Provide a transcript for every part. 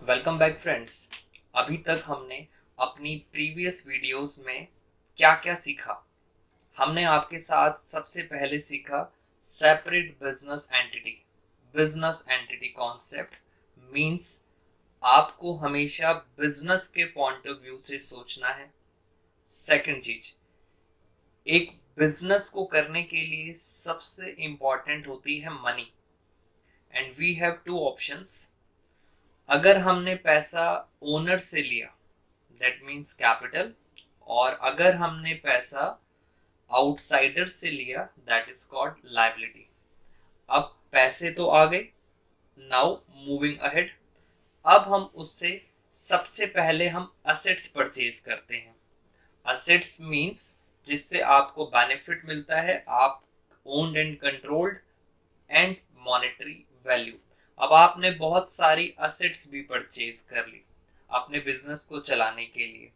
Welcome back friends. अभी तक हमने अपनी प्रीवियस वीडियोस में क्या क्या सीखा। हमने आपके साथ सबसे पहले सीखा separate business entity concept means आपको हमेशा बिजनेस के पॉइंट ऑफ व्यू से सोचना है। सेकंड चीज, एक बिजनेस को करने के लिए सबसे इंपॉर्टेंट होती है money and we have two options. अगर हमने पैसा ओनर से लिया दैट मीन्स कैपिटल, और अगर हमने पैसा आउटसाइडर से लिया दैट इज कॉल्ड लायबिलिटी। अब पैसे तो आ गए, नाउ मूविंग अहेड। अब हम उससे सबसे पहले हम असेट्स परचेज करते हैं। असेट्स मीन्स जिससे आपको बेनिफिट मिलता है, आप owned and controlled and monetary value. अब आपने बहुत सारी असेट्स भी परचेज कर ली अपने बिजनेस को चलाने के लिए।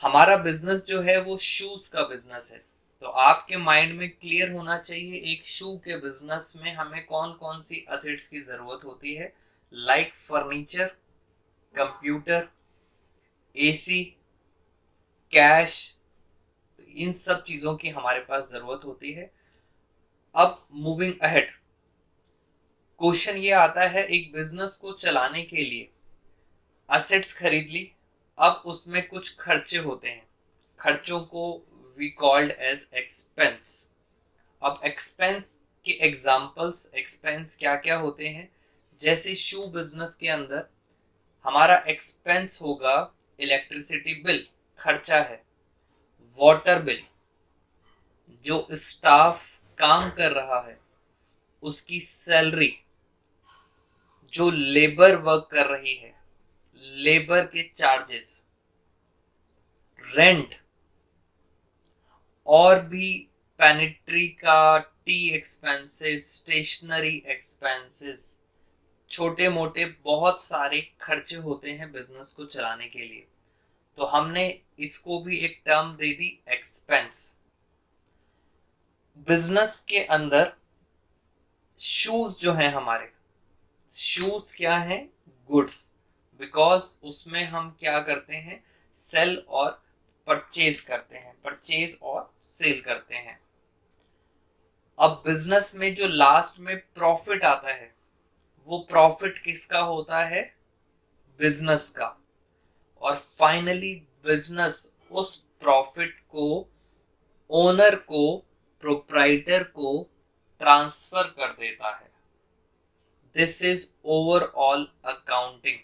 हमारा बिजनेस जो है वो शूज का बिजनेस है, तो आपके माइंड में क्लियर होना चाहिए एक शू के बिजनेस में हमें कौन कौन सी असेट्स की जरूरत होती है। Like furniture, computer, AC, cash, इन सब चीजों की हमारे पास जरूरत होती है। अब मूविंग अहेड, क्वेश्चन ये आता है एक बिजनेस को चलाने के लिए असेट्स खरीद ली, अब उसमें कुछ खर्चे होते हैं, खर्चों को वी कॉल्ड एज एक्सपेंस। अब एक्सपेंस के एग्जांपल्स, एक्सपेंस क्या क्या होते हैं, जैसे शू बिजनेस के अंदर हमारा एक्सपेंस होगा इलेक्ट्रिसिटी बिल, खर्चा है। वाटर बिल, जो स्टाफ काम कर रहा है उसकी सैलरी, जो लेबर वर्क कर रही है लेबर के चार्जेस, रेंट, और भी पैनिट्री का, टी एक्सपेंसेस, स्टेशनरी एक्सपेंसेस, छोटे मोटे बहुत सारे खर्चे होते हैं बिजनेस को चलाने के लिए। तो हमने इसको भी एक टर्म दे दी एक्सपेंस। बिजनेस के अंदर शूज जो हैं हमारे, शूज क्या है, गुड्स, बिकॉज उसमें हम क्या करते हैं, सेल और परचेज करते हैं, परचेज और सेल करते हैं। अब बिजनेस में जो लास्ट में प्रॉफिट आता है वो प्रॉफिट किसका होता है, बिजनेस का। और फाइनली बिजनेस उस प्रॉफिट को ओनर को, प्रोप्राइटर को ट्रांसफर कर देता है। This is overall accounting.